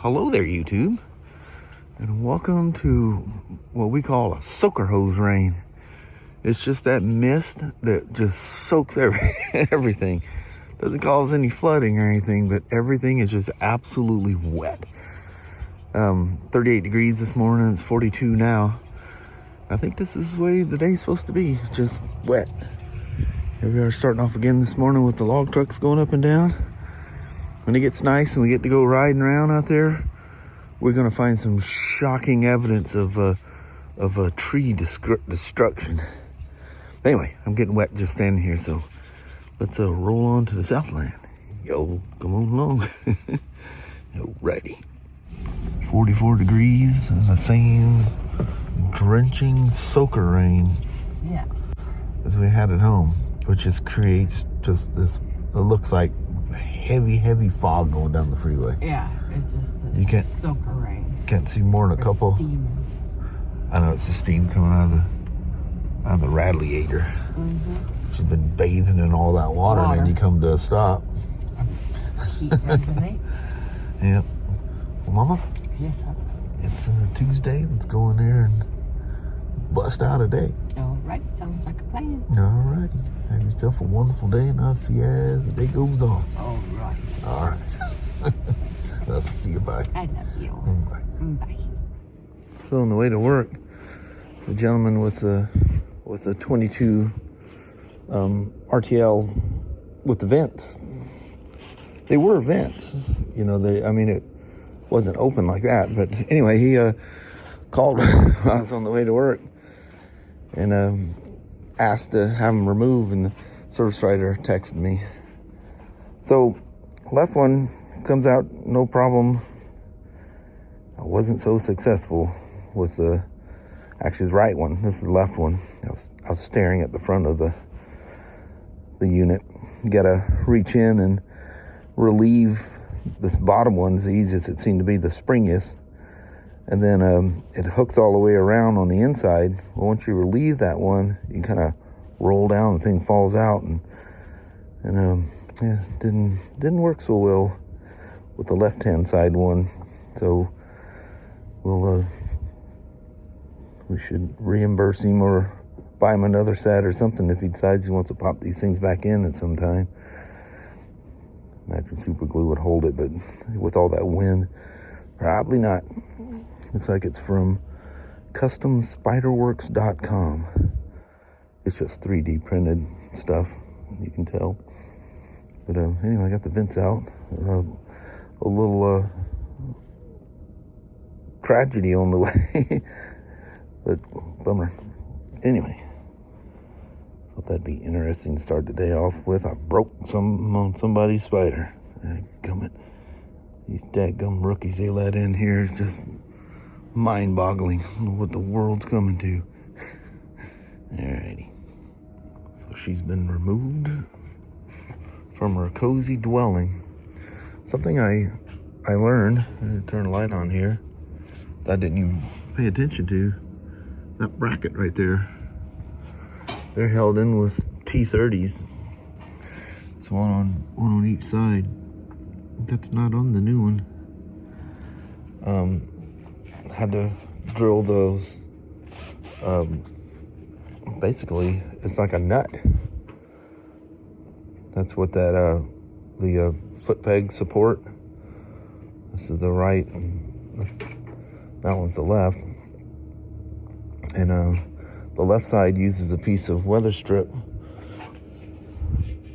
Hello there, YouTube, and welcome to what we call a soaker hose rain. It's just that mist that just soaks everything. Doesn't cause any flooding or anything, but everything is just absolutely wet. 38 degrees this morning, it's 42 now. I think this is the way the day's supposed to be, just wet. Here we are starting off again this morning with the log trucks going up and down. When it gets nice and we get to go riding around out there, we're going to find some shocking evidence of a tree destruction. Anyway, I'm getting wet just standing here, so let's roll on to the Southland. Yo, come on along. Alrighty. 44 degrees, the same drenching soaker rain. Yes. As we had at home, which just creates just this, it looks like heavy fog going down the freeway. Yeah, it's just you can't soaker rain. Can't see more than a couple. Steam. I know it's the steam coming out of the radiator. Mm-hmm. She's been bathing in all that water, and then you come to a stop. Heat regulates. Yep. Well, Mama? Yes, sir. It's Tuesday. Let's go in there and bust out a day. All right, sounds like a plan. All righty. Have yourself a wonderful day, and I'll see you as the day goes on. All right. All right. Love to see you. Bye. I love you. Bye. Bye. So on the way to work, the gentleman with the 22 RTL with the vents. They were vents, you know. It wasn't open like that, but anyway, he called when I was on the way to work and asked to have them removed, and the service writer texted me. So left one comes out no problem. I wasn't so successful with the right one. This is the left one. I was staring at the front of the unit. You gotta reach in and relieve this bottom one. Is the easiest. It seemed to be the springiest, and then it hooks all the way around on the inside. Well, once you relieve that one, you can kind of roll down, the thing falls out, and didn't work so well with the left hand side one. So we should reimburse him or buy him another set or something if he decides he wants to pop these things back in at some time. Imagine super glue would hold it, but with all that wind, probably not. Looks like it's from customspiderworks.com. It's just 3D printed stuff, you can tell. But anyway, I got the vents out. A little tragedy on the way, but bummer. Anyway, thought that'd be interesting to start the day off with. I broke some on somebody's spider. These dadgum rookies they let in here is just mind-boggling. I don't know what the world's coming to. Alrighty. So she's been removed from her cozy dwelling. Something I learned, I'm gonna turn the light on here, that I didn't even pay attention to. That bracket right there, they're held in with T30s. It's one on each side. That's not on the new one. Had to drill those. Basically, it's like a nut. That's what the foot peg support. This is the right, and that one's the left. And the left side uses a piece of weather strip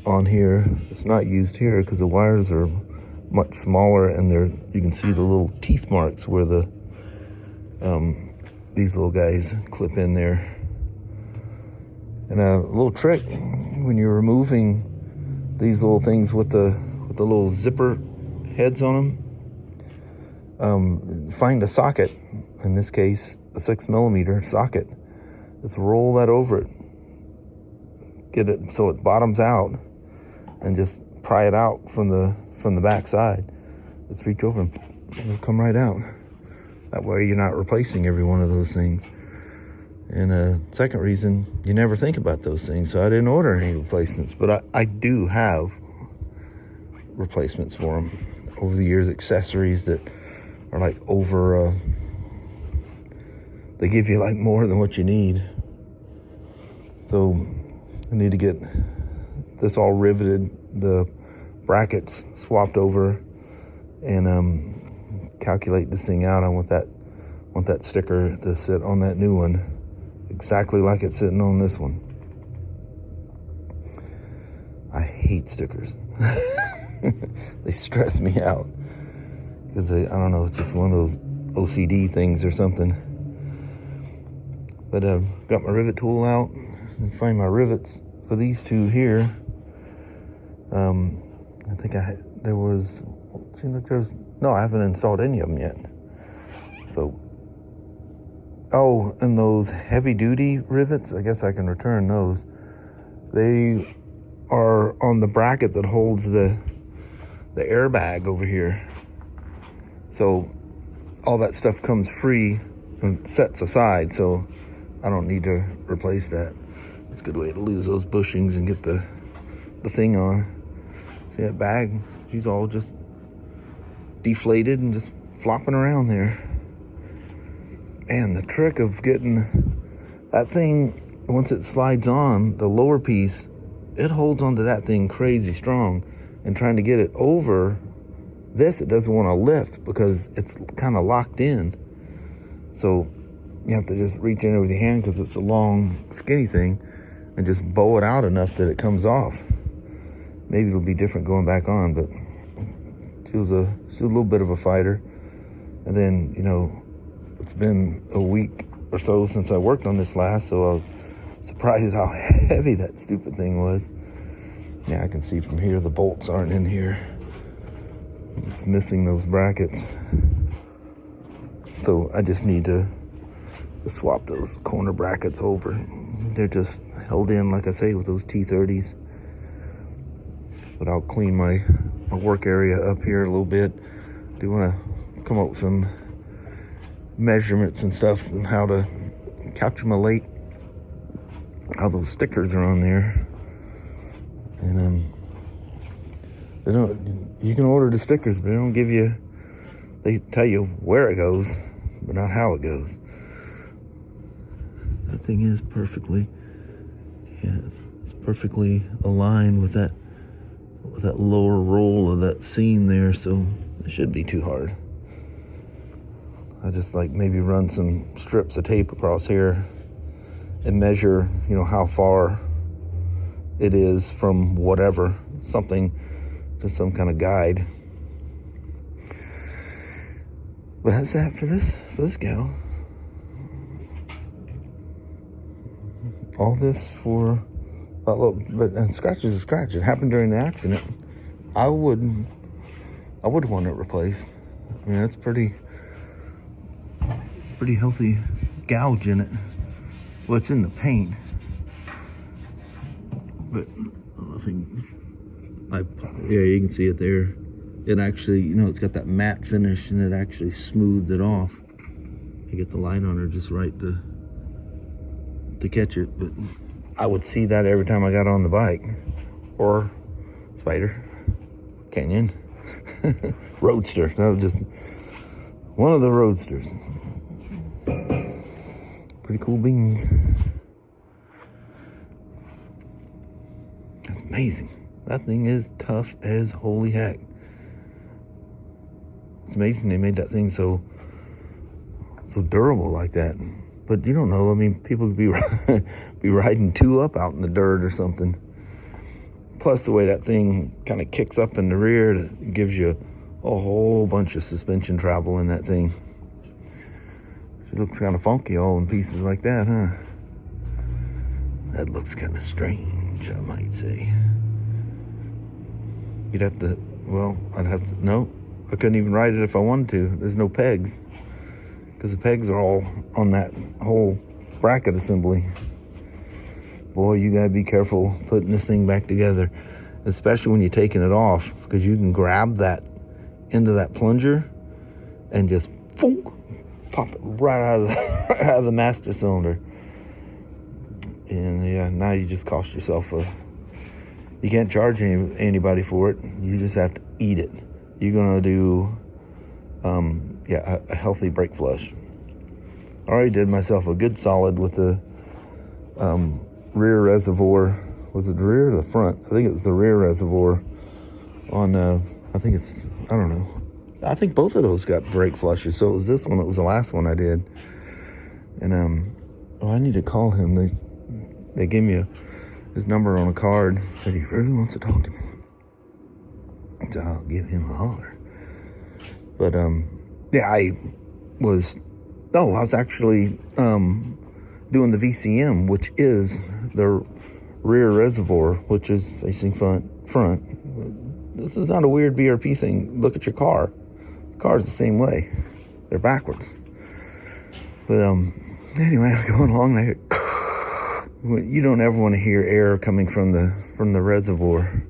on here. It's not used here because the wires are much smaller, and you can see the little teeth marks where these little guys clip in there. And a little trick when you're removing these little things with the little zipper heads on them, find a socket. In this case, a 6mm socket. Just roll that over it. Get it so it bottoms out, and just pry it out from the back side. Just reach over and it'll come right out. That way you're not replacing every one of those things. And second reason, you never think about those things, so I didn't order any replacements, but I do have replacements for them over the years, accessories that are like over, they give you like more than what you need. So I need to get this all riveted, the brackets swapped over, and calculate this thing out. I want that sticker to sit on that new one exactly like it's sitting on this one. I hate stickers. They stress me out because I don't know, it's just one of those OCD things or something. But got my rivet tool out and find my rivets for these two here. I think there was, it seemed like there's, no, I haven't installed any of them yet. So, oh, and those heavy duty rivets, I guess I can return those. They are on the bracket that holds the airbag over here. So all that stuff comes free and sets aside, so I don't need to replace that. It's a good way to lose those bushings and get the thing on. See that bag? She's all just deflated and just flopping around there. And the trick of getting that thing, once it slides on, the lower piece, it holds onto that thing crazy strong. And trying to get it over this, it doesn't want to lift because it's kind of locked in. So you have to just reach in with your hand because it's a long, skinny thing, and just bow it out enough that it comes off. Maybe it'll be different going back on, but she was a little bit of a fighter. And then, you know, it's been a week or so since I worked on this last, so I was surprised how heavy that stupid thing was. Yeah, I can see from here the bolts aren't in here. It's missing those brackets. So I just need to swap those corner brackets over. They're just held in, like I say, with those T30s. But I'll clean my work area up here a little bit. Do want to come up with some measurements and stuff and how to calculate how those stickers are on there. And they don't, you can order the stickers, but they don't give you, they tell you where it goes, but not how it goes. That thing is perfectly, yeah, it's perfectly aligned with that lower roll of that seam there, so it shouldn't be too hard. I just like maybe run some strips of tape across here and measure, you know, how far it is from whatever, something, just some kind of guide. But that's that for this gal. All this for, but and scratch is a scratch. It happened during the accident. I would want it replaced. I mean, that's pretty healthy gouge in it. Well, it's in the paint. But I don't know if yeah, you can see it there. It actually, you know, it's got that matte finish and it actually smoothed it off. I get the light on her just right to catch it, but I would see that every time I got on the bike. Or Spyder Canyon. Roadster. That was just one of the roadsters. Pretty cool beans. That's amazing. That thing is tough as holy heck. It's amazing they made that thing so durable like that. But you don't know. I mean, people could be riding two up out in the dirt or something. Plus, the way that thing kind of kicks up in the rear, it gives you a whole bunch of suspension travel in that thing. It looks kind of funky all in pieces like that, huh? That looks kind of strange, I might say. You'd have to, well, I'd have to, no, I couldn't even ride it if I wanted to. There's no pegs. Because the pegs are all on that whole bracket assembly. Boy, you gotta be careful putting this thing back together, especially when you're taking it off, because you can grab that end of that plunger and just boom, pop it right out of the master cylinder. And yeah, now you just cost yourself you can't charge anybody for it. You just have to eat it. You're gonna do yeah, a healthy brake flush. I already did myself a good solid with the rear reservoir. Was it the rear or the front? I think it was the rear reservoir on, I think it's, I don't know. I think both of those got brake flushes. So it was this one, it was the last one I did. And, I need to call him. They gave me his number on a card. Said he really wants to talk to me. So I'll give him a holler. But, yeah, I was actually doing the VCM, which is the rear reservoir, which is facing front. This is not a weird BRP thing. Look at your car. The car's the same way. They're backwards. But anyway, I'm going along there. You don't ever want to hear air coming from the reservoir.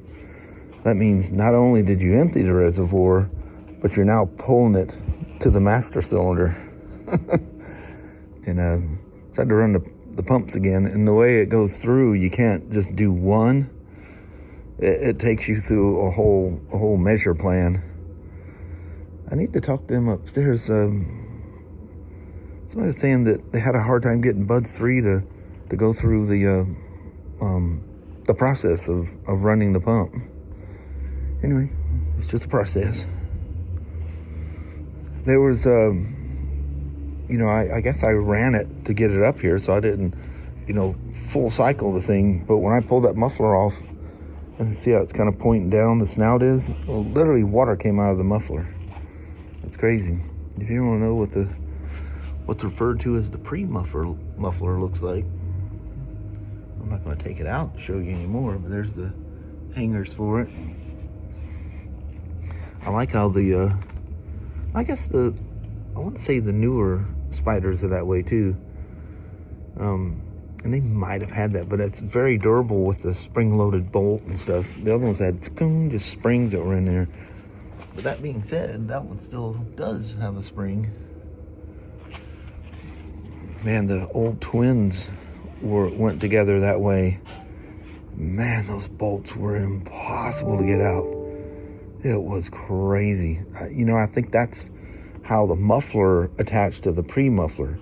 That means not only did you empty the reservoir, but you're now pulling it to the master cylinder. And so I had to run the pumps again. And the way it goes through, you can't just do one. It takes you through a whole measure plan. I need to talk to them upstairs. Somebody was saying that they had a hard time getting Buds 3 to go through the process of running the pump. Anyway, it's just a process. There was, I guess I ran it to get it up here, so I didn't, full cycle the thing. But when I pulled that muffler off, and see how it's kind of pointing down, the snout is, well, literally water came out of the muffler. That's crazy. If you don't know what's referred to as the pre-muffler looks like, I'm not going to take it out and show you anymore, but there's the hangers for it. I like how I want to say the newer Spyders are that way too. And they might have had that, but it's very durable with the spring-loaded bolt and stuff. The other ones had just springs that were in there. But that being said, that one still does have a spring. Man, the old twins went together that way. Man, those bolts were impossible to get out. It was crazy. I think that's how the muffler attached to the pre-muffler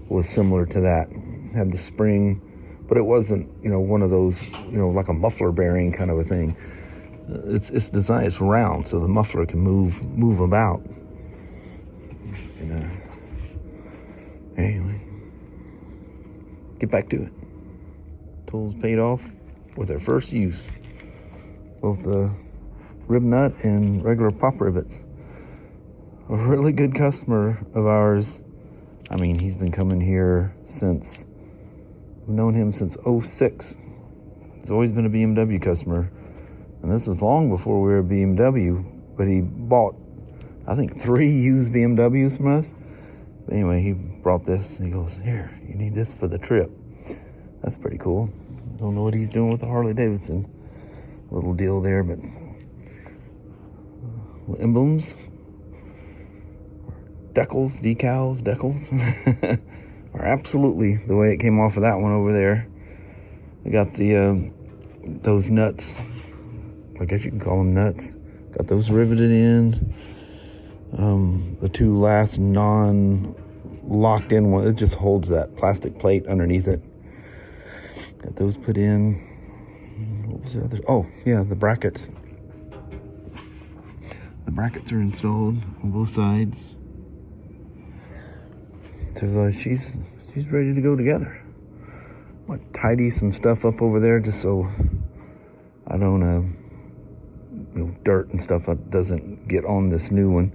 was similar to that. Had the spring, but it wasn't, one of those, like a muffler bearing kind of a thing. It's designed, it's round, so the muffler can move about. And anyway, get back to it. Tools paid off with their first use, both the rib nut and regular pop rivets. A really good customer of ours. I mean, he's been coming here since, I've known him since 06. He's always been a BMW customer. And this is long before we were a BMW, but he bought, I think, 3 used BMWs from us. But anyway, he brought this and he goes, "Here, you need this for the trip." That's pretty cool. Don't know what he's doing with the Harley-Davidson. Little deal there, but emblems. Decals are absolutely the way it came off of that one over there. I got the those nuts, I guess you can call them nuts. Got those riveted in. The 2 last non-locked in one, it just holds that plastic plate underneath it. Got those put in. What was the other? Oh yeah, the brackets. The brackets are installed on both sides. So she's ready to go together. I'm gonna tidy some stuff up over there just so I don't dirt and stuff doesn't get on this new one.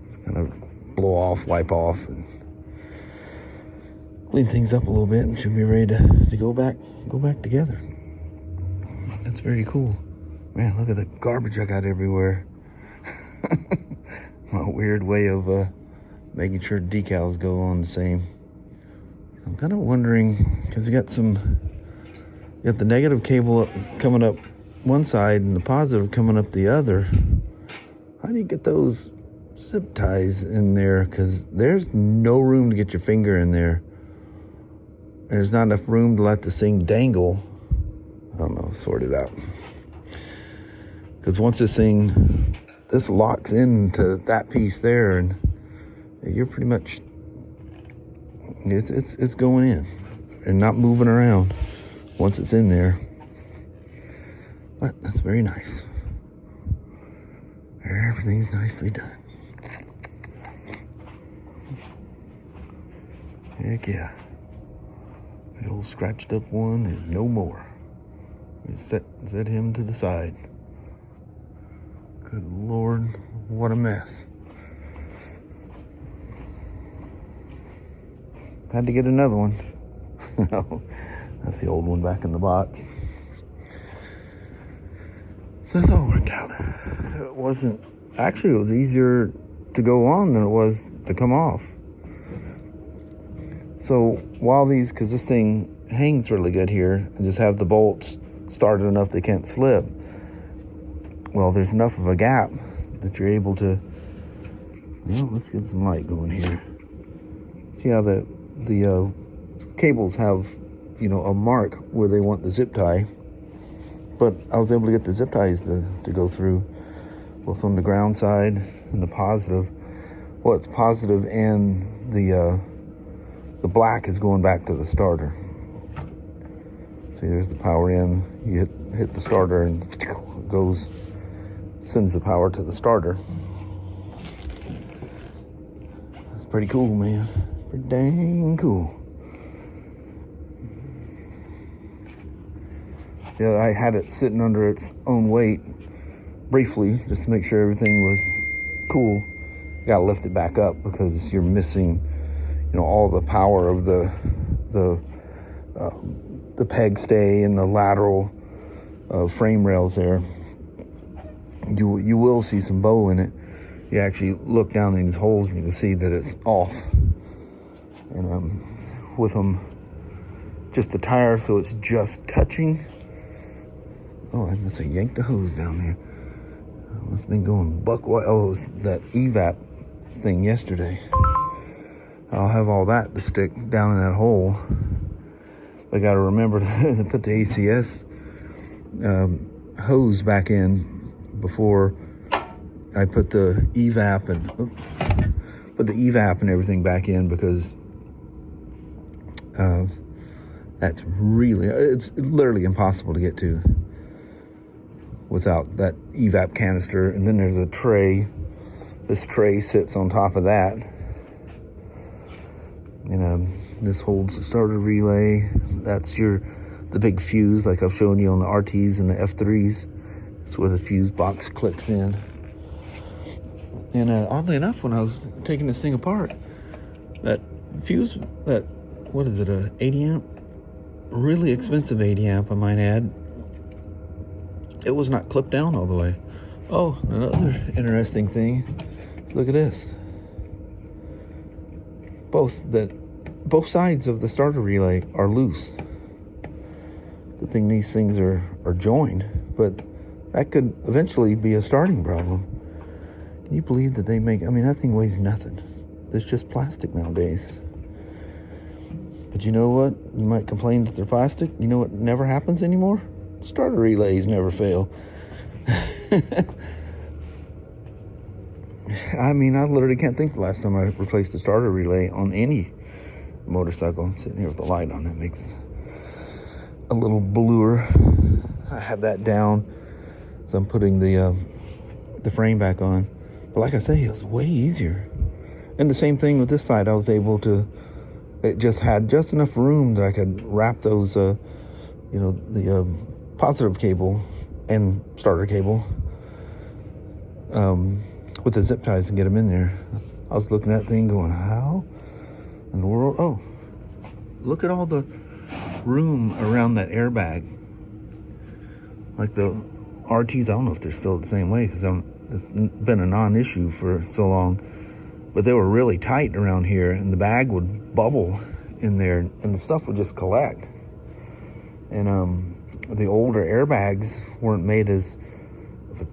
Just kind of blow off, wipe off, and clean things up a little bit, and she'll be ready to go back together. That's very cool. Man, look at the garbage I got everywhere. My weird way of making sure decals go on the same. I'm kind of wondering, because you got the negative cable coming up one side and the positive coming up the other. How do you get those zip ties in there? Because there's no room to get your finger in there. There's not enough room to let this thing dangle. I don't know, sort it out. Because once this locks into that piece there, and you're pretty much, it's going in and not moving around once it's in there. But that's very nice. Everything's nicely done. Heck yeah. That old scratched up one is no more. We set him to the side. Good Lord, what a mess. Had to get another one. No, that's the old one back in the box. So that's all worked out. It was easier to go on than it was to come off. So while because this thing hangs really good here, and just have the bolts started enough they can't slip, well, there's enough of a gap that you're able to, let's get some light going here. See how the cables have, a mark where they want the zip tie, but I was able to get the zip ties to go through, both on the ground side and the positive. Well, it's positive, and the black is going back to the starter. See, there's the power in. You hit the starter, and it sends the power to the starter. That's pretty cool, man. Pretty dang cool. Yeah, I had it sitting under its own weight briefly just to make sure everything was cool. Got to lift it back up because you're missing, all the power of the peg stay and the lateral frame rails there. You will see some bow in it. You actually look down in these holes and you can see that it's off. And with them, just the tire, so it's just touching. Oh, I must have yanked the hose down there. I must have been going buck wild. Oh, it was that evap thing yesterday. I'll have all that to stick down in that hole. I got to remember to put the ACS hose back in before I put the evap and everything back in, because it's literally impossible to get to without that evap canister. And then there's a tray. This tray sits on top of that. And this holds the starter relay. That's the big fuse, like I've shown you on the RTs and the F3s. That's where the fuse box clicks in. And oddly enough, when I was taking this thing apart, that fuse, what is it, a 80 amp? Really expensive 80 amp, I might add. It was not clipped down all the way. Oh, another interesting thing. Look at this. Both sides of the starter relay are loose. Good thing these things are joined, but that could eventually be a starting problem. Can you believe that that thing weighs nothing. It's just plastic nowadays. But you know what? You might complain that they're plastic. You know what never happens anymore? Starter relays never fail. I literally can't think the last time I replaced the starter relay on any motorcycle. I'm sitting here with the light on. That makes a little bluer. I had that down, so I'm putting the frame back on. But like I say, it was way easier. And the same thing with this side. I was able to. It just had just enough room that I could wrap those, the positive cable and starter cable with the zip ties and get them in there. I was looking at that thing going, how in the world? Oh, look at all the room around that airbag. Like the RTs, I don't know if they're still the same way, because it's been a non-issue for so long. But they were really tight around here, and the bag would bubble in there, and the stuff would just collect. And the older airbags weren't made as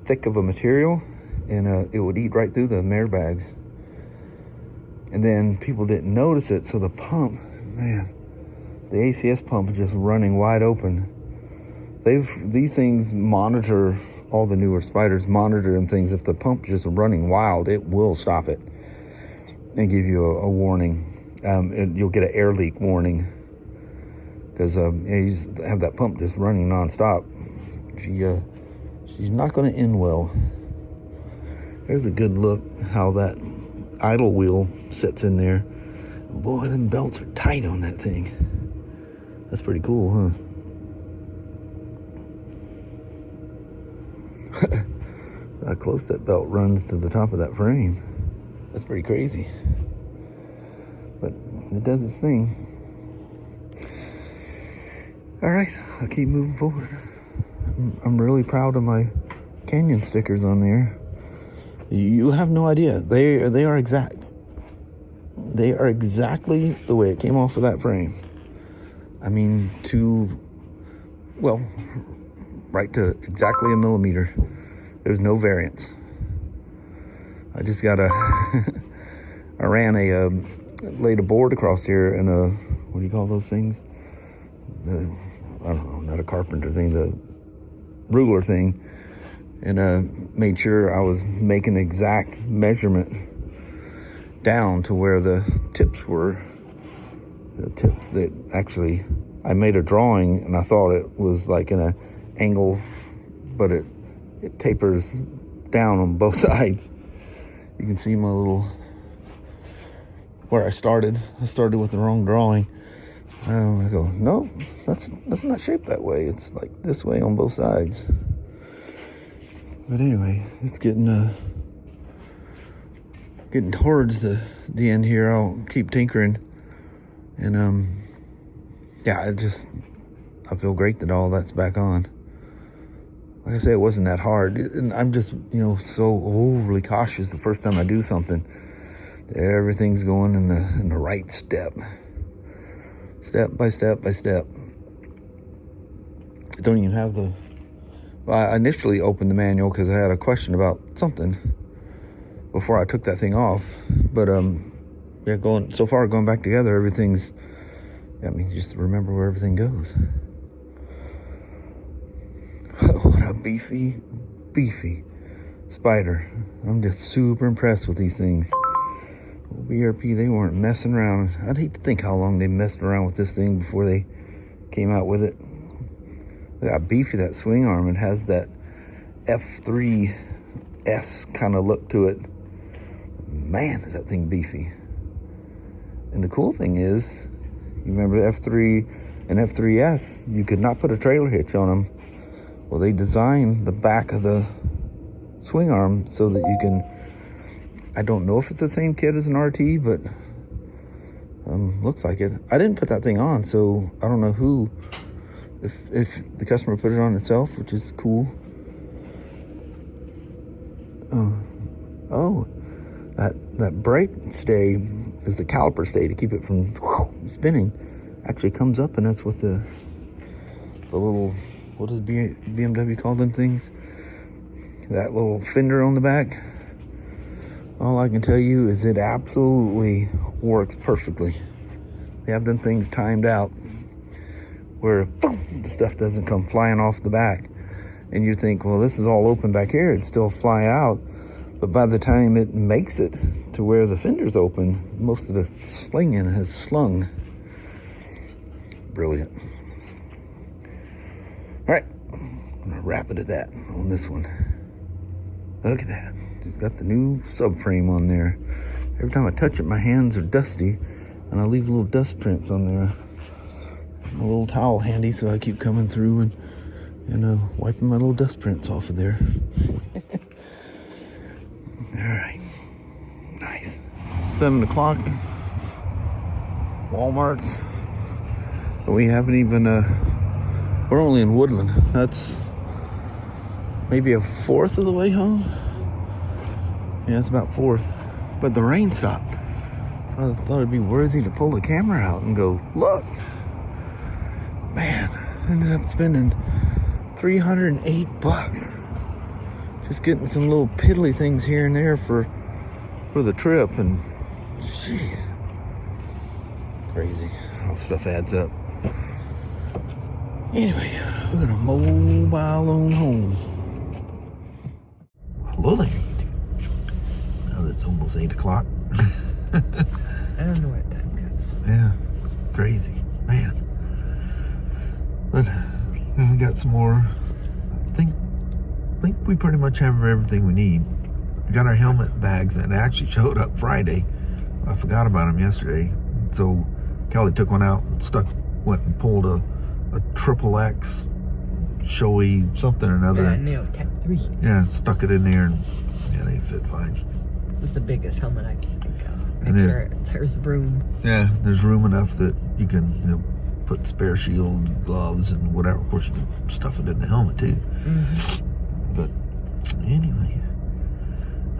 thick of a material, and it would eat right through the airbags. And then people didn't notice it, so the pump, man, the ACS pump is just running wide open. These things monitor, all the newer Spyders monitor and things. If the pump's just running wild, it will stop it. and give you a warning. You'll get an air leak warning because you just have that pump just running nonstop. She's not going to end well. There's a good look how that idle wheel sits in there. Boy, them belts are tight on that thing. That's pretty cool, huh? How close that belt runs to the top of that frame. That's pretty crazy. But it does its thing. All right, I'll keep moving forward. I'm really proud of my Canyon stickers on there. You have no idea. They are exact. They are exactly the way it came off of that frame. I mean, right to exactly a millimeter. There's no variance. I just got laid a board across here and what do you call those things? I don't know, not a carpenter thing, the ruler thing. And made sure I was making exact measurement down to where the tips were. The tips that actually, I made a drawing and I thought it was like in an angle, but it tapers down on both sides. You can see my little, where I started. I started with the wrong drawing. I go, no, that's not shaped that way. It's like this way on both sides. But anyway, it's getting towards the end here. I'll keep tinkering, and yeah, I feel great that all that's back on. Like I say, it wasn't that hard, and I'm just so overly cautious the first time I do something. Everything's going in the right step by step by step. I don't even have I initially opened the manual because I had a question about something before I took that thing off. But yeah, going back together, everything's, just remember where everything goes. What a beefy Spyder. I'm just super impressed with these things. BRP, they weren't messing around. I'd hate to think how long they messed around with this thing before they came out with it. Look how beefy that swing arm. It has that F3S kind of look to it. Man, is that thing beefy. And the cool thing is, you remember F3 and F3S, you could not put a trailer hitch on them. Well, they designed the back of the swing arm so that you can, I don't know if it's the same kit as an RT, but looks like it. I didn't put that thing on, so I don't know who, if the customer put it on itself, which is cool. That brake stay is the caliper stay to keep it from spinning. Actually comes up, and that's what the little, what does BMW call them things? That little fender on the back. All I can tell you is it absolutely works perfectly. They have them things timed out where the stuff doesn't come flying off the back. And you think, well, this is all open back here, it'd still fly out. But by the time it makes it to where the fender's open, most of the slinging has slung. Brilliant. All right, I'm gonna wrap it at that on this one. Look at that. Just got the new subframe on there. Every time I touch it, my hands are dusty, and I leave little dust prints on there. A little towel handy, so I keep coming through and wiping my little dust prints off of there. All right, nice. 7 o'clock. Walmart's. We haven't even. We're only in Woodland. That's maybe a fourth of the way home. Yeah, it's about fourth. But the rain stopped. So I thought it'd be worthy to pull the camera out and go, look. Man, ended up spending $308. Just getting some little piddly things here and there for the trip. And jeez. Crazy. All the stuff adds up. Anyway, we're gonna mobile on home. Lily. Now it's almost 8 o'clock. I don't know what time goes. Yeah, crazy, man. But we got some more. I think we pretty much have everything we need. We got our helmet bags and it actually showed up Friday. I forgot about them yesterday. So Kelly took one out and went and pulled a triple X showy something or another. Yeah, nail tech 3. Yeah, stuck it in there and yeah, they fit fine. It's the biggest helmet I can think of. And Make sure there's room. Yeah, there's room enough that you can, put spare shield, gloves, and whatever. Of course, you can stuff it in the helmet too. Mm-hmm. But anyway,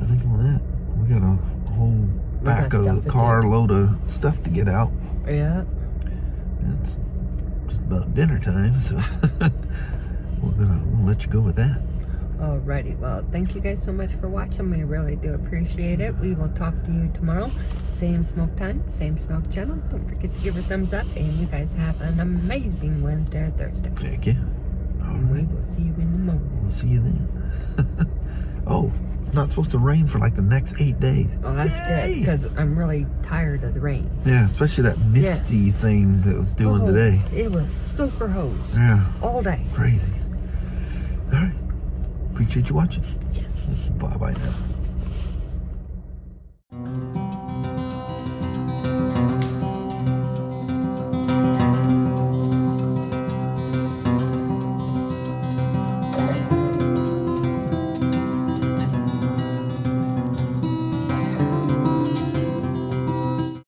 I think on that, we got a whole back of the car load of stuff to get out. Yeah. It's just about dinner time, so we'll let you go with that. Alrighty, well, thank you guys so much for watching. We really do appreciate it. We will talk to you tomorrow. Same Smoak time, same Smoak channel. Don't forget to give a thumbs up, and you guys have an amazing Wednesday or Thursday. Heck yeah. And we will see you in the morning. We'll see you then. Oh, it's not supposed to rain for like the next 8 days. Oh, that's good, because I'm really tired of the rain. Yeah, especially that misty thing that was doing today. It was super hose. Yeah. All day. Crazy. All right. Appreciate you watching. Yes. Bye-bye now.